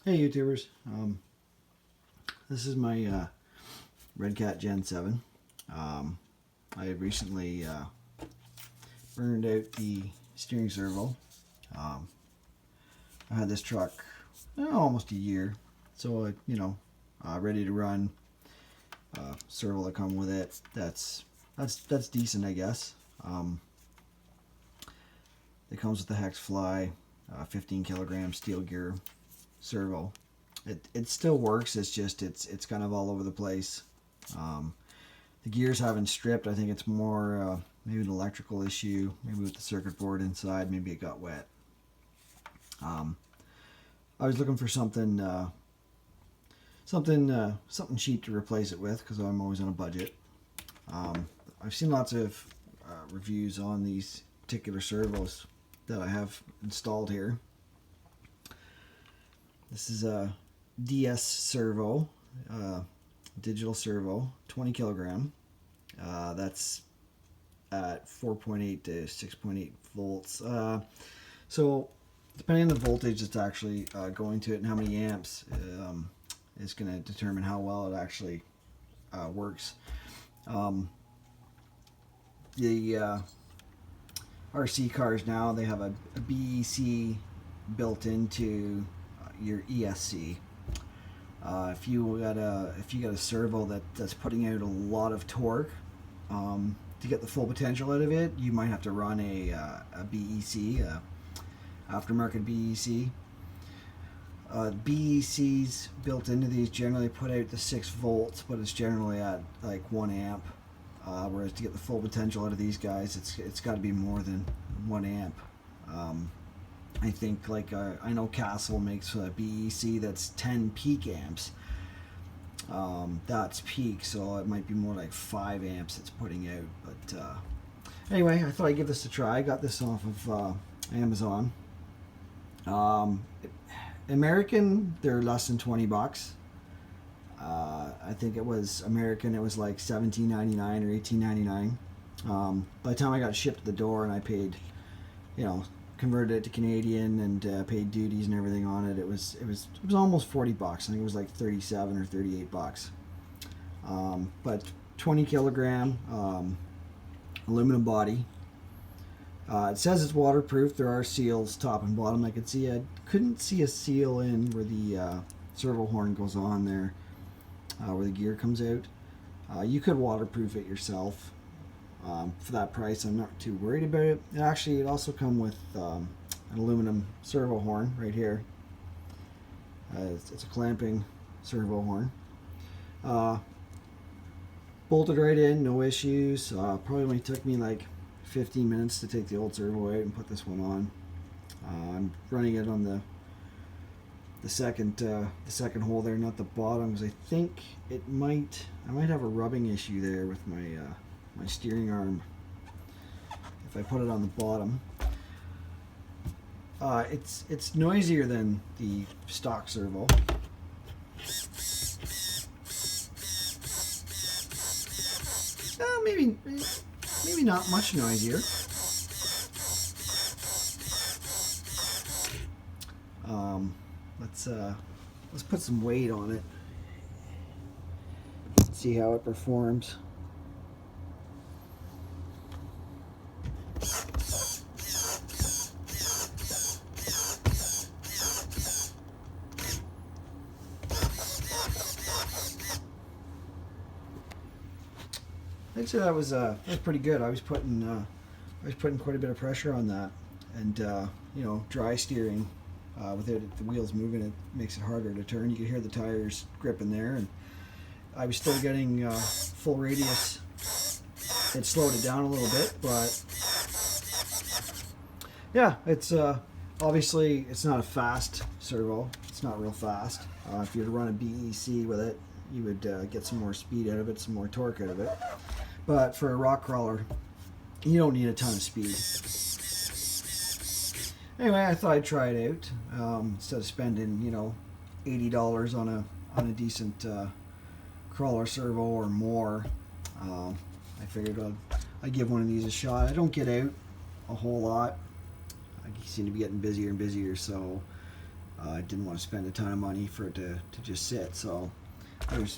Hey YouTubers, this is my redcat Gen 7. I recently burned out the steering servo. Um, I had this truck almost a year, so ready to run. Servo that come with it. That's decent, I guess. It comes with the hex fly, 15 kilogram steel gear servo. It still works. It's kind of all over the place. The gears haven't stripped. I think it's more maybe an electrical issue, maybe with the circuit board inside. Maybe it got wet. I was looking for something cheap to replace it with because I'm always on a budget. I've seen lots of reviews on these particular servos that I have installed here. This is a DS servo, digital servo, 20 kilogram. That's at 4.8 to 6.8 volts. So depending on the voltage it's actually going to it and how many amps is going to determine how well it actually works. The RC cars now, they have a BEC built into your ESC. If you got a servo that's putting out a lot of torque, to get the full potential out of it, you might have to run a BEC, aftermarket BEC. BECs built into these generally put out the 6 volts, but it's generally at like 1 amp. Whereas to get the full potential out of these guys, it's got to be more than 1 amp. I think I know Castle makes a BEC that's 10 peak amps. That's peak, so it might be more like 5 amps it's putting out. But anyway, I thought I'd give this a try. I got this off of Amazon. American, they're less than 20 bucks. I think it was American, it was like $17.99 or $18.99. By the time I got shipped to the door and I paid, converted it to Canadian and paid duties and everything on it, it was almost 40 bucks. I think it was like 37 or 38 bucks. But 20 kilogram aluminum body. It says it's waterproof. There are seals top and bottom. I couldn't see a seal in where the servo horn goes on there, where the gear comes out. You could waterproof it yourself. For that price, I'm not too worried about it. It also comes with an aluminum servo horn right here. It's a clamping servo horn. Bolted right in, no issues. Probably only took me like 15 minutes to take the old servo out and put this one on. I'm running it on the second hole there, not the bottom, because I think I might have a rubbing issue there with my steering arm if I put it on the bottom. It's noisier than the stock servo. Maybe not much noisier. Let's put some weight on it. See how it performs. I'd say that was pretty good. I was putting quite a bit of pressure on that, and dry steering without the wheels moving, it makes it harder to turn. You can hear the tires gripping there, and I was still getting full radius. It slowed it down a little bit, but yeah, it's obviously it's not a fast servo. It's not real fast. If you were to run a BEC with it, you would get some more speed out of it, some more torque out of it. But for a rock crawler, you don't need a ton of speed. Anyway, I thought I'd try it out instead of spending $80 on a decent crawler servo or more. I figured I'd give one of these a shot. I don't get out a whole lot. I seem to be getting busier and busier, so I didn't want to spend a ton of money for it to just sit. So there's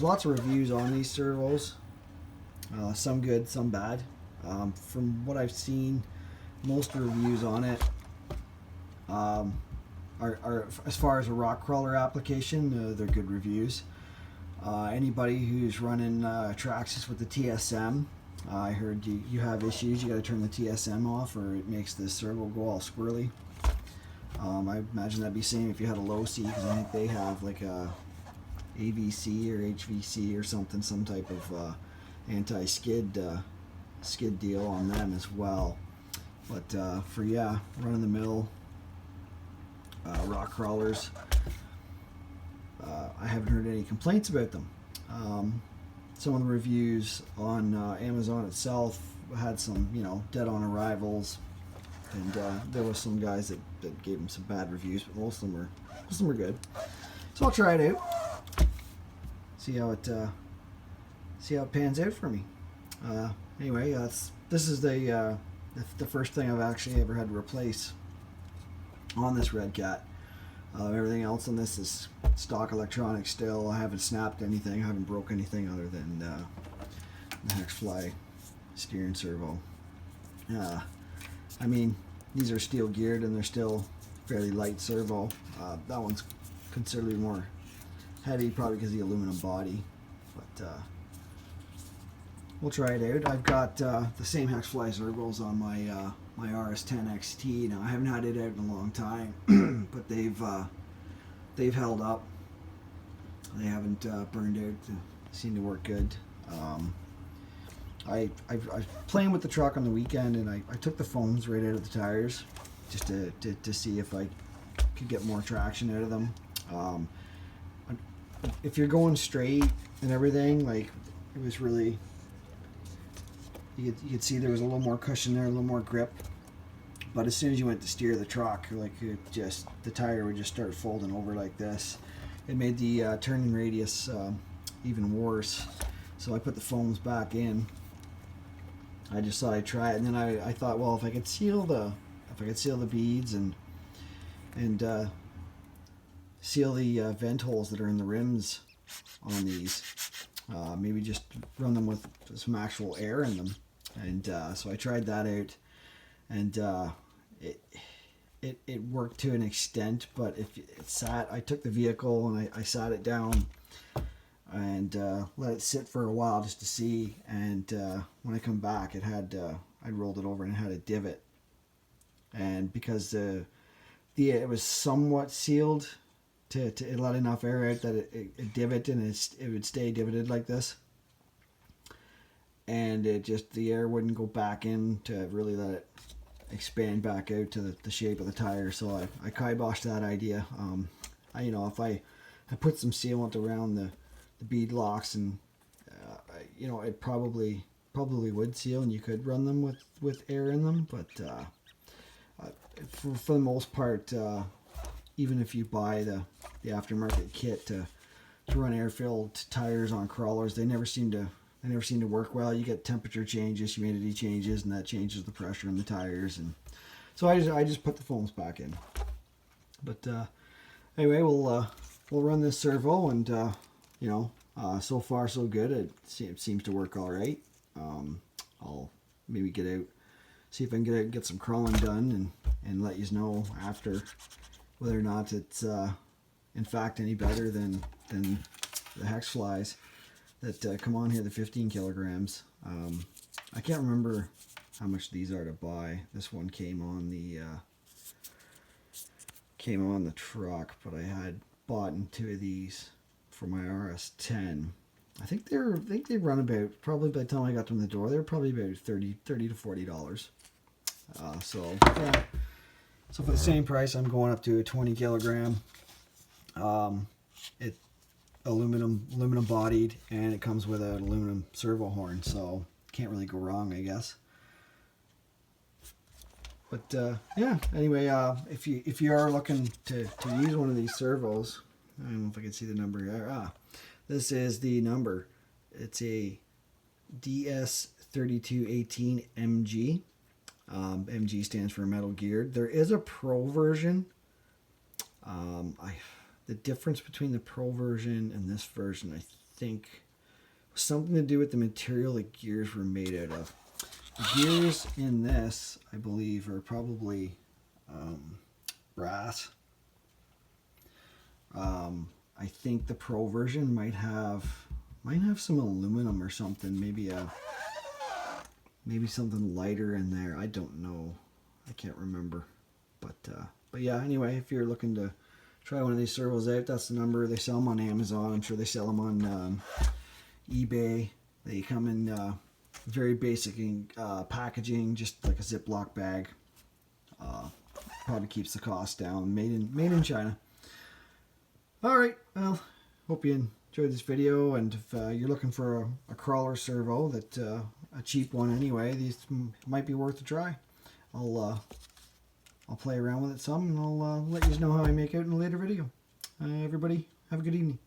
lots of reviews on these servos, some good, some bad. From what I've seen, most reviews on it are as far as a rock crawler application, they're good reviews. Anybody who's running Traxxas with the TSM, I heard you have issues. You got to turn the TSM off, or it makes the servo go all squirrely. I imagine that'd be same if you had a low C, because I think they have like a AVC or HVC or something, some type of anti-skid skid deal on them as well. But for run-of-the-mill rock crawlers, I haven't heard any complaints about them. Some of the reviews on Amazon itself had some, dead on arrivals, and there was some guys that gave them some bad reviews, but most of them were good. So I'll try it out, see how it pans out for me. Anyway, this is the first thing I've actually ever had to replace on this redcat. Everything else on this is stock electronics still. I haven't snapped anything, I haven't broke anything other than the Hexfly steering servo. I mean, these are steel geared and they're still fairly light servo. That one's considerably more heavy, probably because of the aluminum body. But we'll try it out. I've got the same Hexfly servos on my my RS10 XT. Now I haven't had it out in a long time, but they've held up. They haven't burned out. They seem to work good. I was playing with the truck on the weekend, and I took the foams right out of the tires just to see if I could get more traction out of them. If you're going straight and everything, like, it was really, you could see there was a little more cushion there, a little more grip. But as soon as you went to steer the truck, like, the tire would just start folding over like this. It made the turning radius even worse. So I put the foams back in. I just thought I'd try it, and then I thought, well, if I could seal the beads and seal the vent holes that are in the rims on these, maybe just run them with some actual air in them. And so I tried that out, and it worked to an extent, but if it sat, I took the vehicle and I sat it down and let it sit for a while just to see, and when I come back, it had I rolled it over and it had a divot, and because it was somewhat sealed to let enough air out that it divoted, and it would stay divoted like this, and the air wouldn't go back in to really let it expand back out to the shape of the tire. So I kiboshed that idea. If I put some sealant around the bead locks, and it probably would seal, and you could run them with air in them, but for the most part, even if you buy the aftermarket kit to run air-filled tires on crawlers, they never seem to work well. You get temperature changes, humidity changes, and that changes the pressure in the tires. And so I just put the foams back in. But anyway, we'll run this servo, and so far so good. It seems to work all right. I'll maybe get out, see if I can get out and get some crawling done, and let you know after whether or not it's in fact any better than the Hexflies that come on here, the 15 kilograms. I can't remember how much these are to buy. This one came on the truck, but I had bought 2 of these for my RS10. I think they run about, probably by the time I got them in the door, they were probably about $30 to $40. So for the same price, I'm going up to a 20 kilogram. It aluminum bodied, and it comes with an aluminum servo horn, so can't really go wrong, I guess. But anyway, if you are looking to use one of these servos, I don't know if I can see the number here. This is the number. It's a DS3218MG. MG stands for metal geared. There is a pro version. The difference between the Pro version and this version, I think, was something to do with the material the gears were made out of. The gears in this, I believe, are probably brass. I think the Pro version might have some aluminum or something. Maybe something lighter in there. I don't know. I can't remember. But yeah. Anyway, if you're looking to try one of these servos out, that's the number. They sell them on Amazon. I'm sure they sell them on eBay. They come in very basic packaging, just like a Ziploc bag. Probably keeps the cost down. Made in China. All right. Well, hope you enjoyed this video. And if you're looking for a crawler servo, that a cheap one anyway, these might be worth a try. I'll play around with it some, and I'll let you know how I make out in a later video. Everybody, have a good evening.